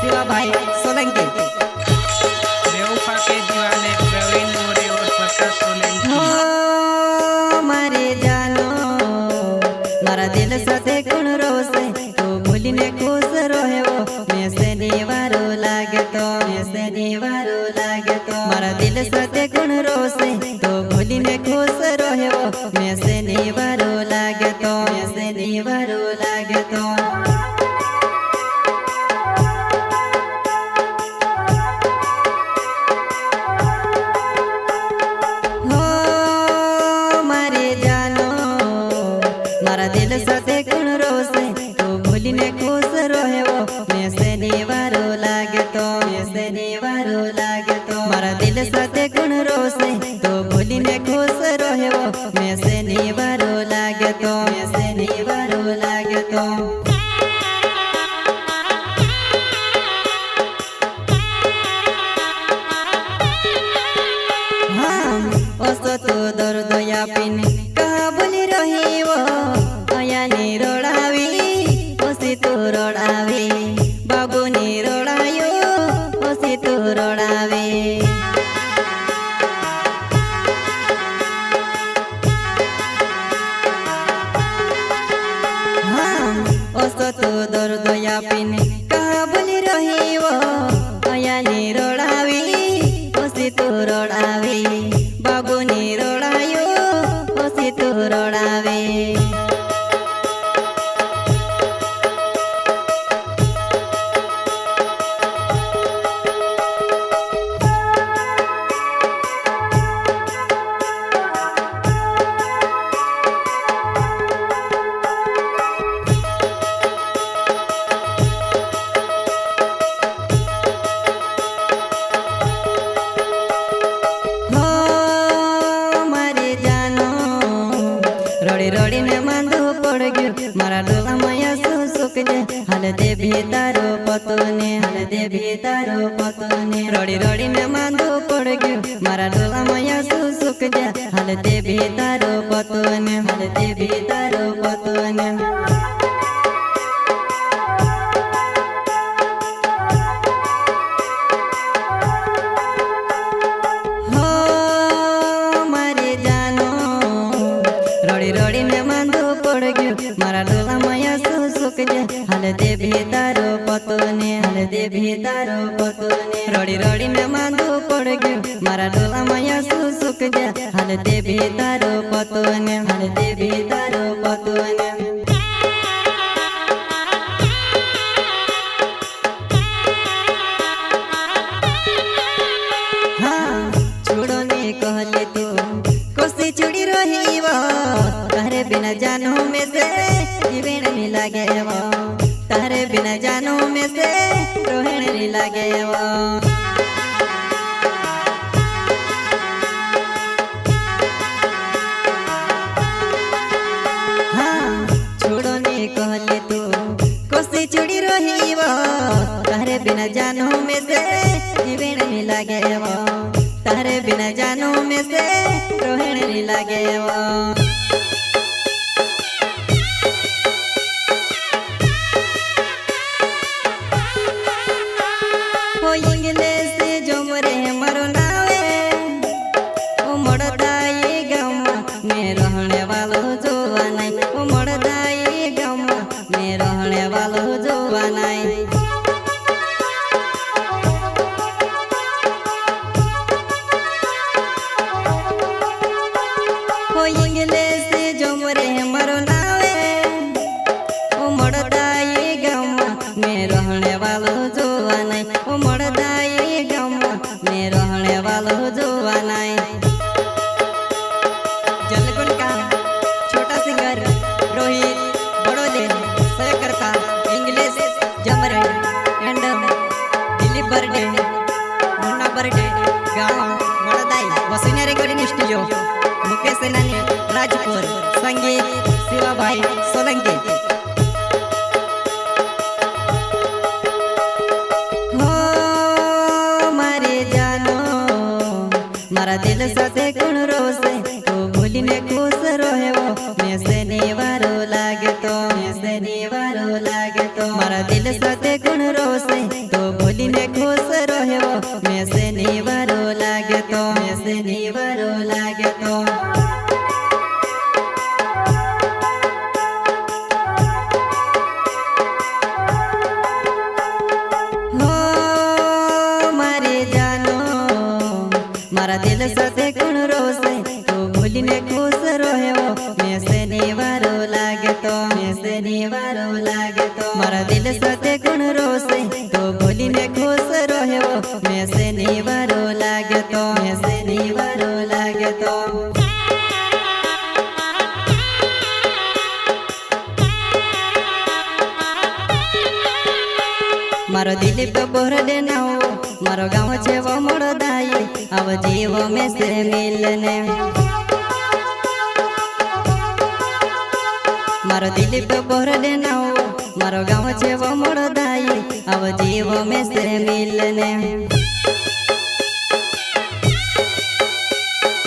शिवा भाई सोलंकी। बेवफा के दीवाने प्रवीण मोरे और प्रकाश सोलंकी। हो मारे जानो मारा दिल साथे कुण रोसे तू भूलीने खुश रहो मैं से दीवारो लागे तो मारा दिल साथे कुण रोसे तू भूलीने खुश रहो मैं से दीवारो लागे तो दिल साथे कुण रोसे तू भूलीने खुश रहो मैं से दीवारो लागे तो मारा दिल साथे कुण रोसे तू भूलीने खुश रहो मैं से दीवारो लागे तो हाँ ओसो तू दर्द या पिन कहा बोली रही वो बाबू नी रोड़ायो ओसी तू रोड़ावे हाँ ओसो तू दर्द या पिन कहा बोली रही वो अया नी रोड़ावी ओसी तू रोड़ावे बाबू नी रोड़ायो ओसी तू रोड़ावे रोड़ी ने मांदो पड़ गयो मारा डोला माया सुख जे हाल दे भी तारो पतोने रोड़ी ने मांदो पड़ गयो मारा डोला माया सुख जे हाल दे भी तारो पतोने रोड़ी ने मांदो पड़ गयो मारा डोला माया सुख जे हाल दे भी तारो पतोने रोड़ी ने मांदो पड़ गयो मारा डोला माया सुख जे हाल दे भी तारो पतोने हाँ छोड़ो ने कहले तू कोसी चुड़ी रही वो तारे बिना जानू में से जीवन नहीं लागे वो तारे बिना जानू में से रोहन नहीं लागे वो हाँ छोड़ो ने कहले तू कोसी चुड़ी रही वो तारे बिना जानू में से जीवन नहीं लागे वो तारे बिना जानू में से रोहन नहीं लागे वो हो इंग्लिश जो मरे मरो नावे ओ मड़दाई गम में रहने वालो जोवा नहीं ओ मड़दाई गम में रहने वालो जोवा नहीं हो इंग्लिश जो मरे मरो नावे ओ मड़दाई गम में रहने वालो जोवा नहीं ओ मड़दाई गम में रहने वालो जोवा नहीं जलगुन का छोटा सिंगर रोहित बड़ोले सहकर्ता इंग्लिश जमरे एंड दिलीप बर्डे मुन्ना बर्डे गाँव मड़दाई वसुन्या रेकॉर्डिंग स्टूडियो मुकेश सेनानी राजपुर संगीत शिवा भाई सोलंकी। मारा दिल साथे कुण रोसे तू भूलीने खुश रहो मैं से दीवारो लागे तो मारा दिल साथे कुण रोसे तू ભૂલીને ખુશ રહ્યો મેં શનિવારો લાગતો મેં શનિવારો લાગતો મારા દિલ સાથે કોણ રોશે તો ભૂલીને ખુશ રહ્યો મેં શનિવારો લાગતો મેં શનિવારો લાગતો મારા દિલ સાથે કોણ રોશે તો ભૂલીને ખુશ રહ્યો મેં શનિવારો લાગતો મેં શનિવારો લાગતો મારો દિલીપ બોરડે નાવો મારો ગામ છે વમળદાઈ આવ જીવો મેં સે મિલને મારો દિલીપ બોરડે નાવો મારો ગામ છે વમળદાઈ આવ જીવો મેં સે મિલને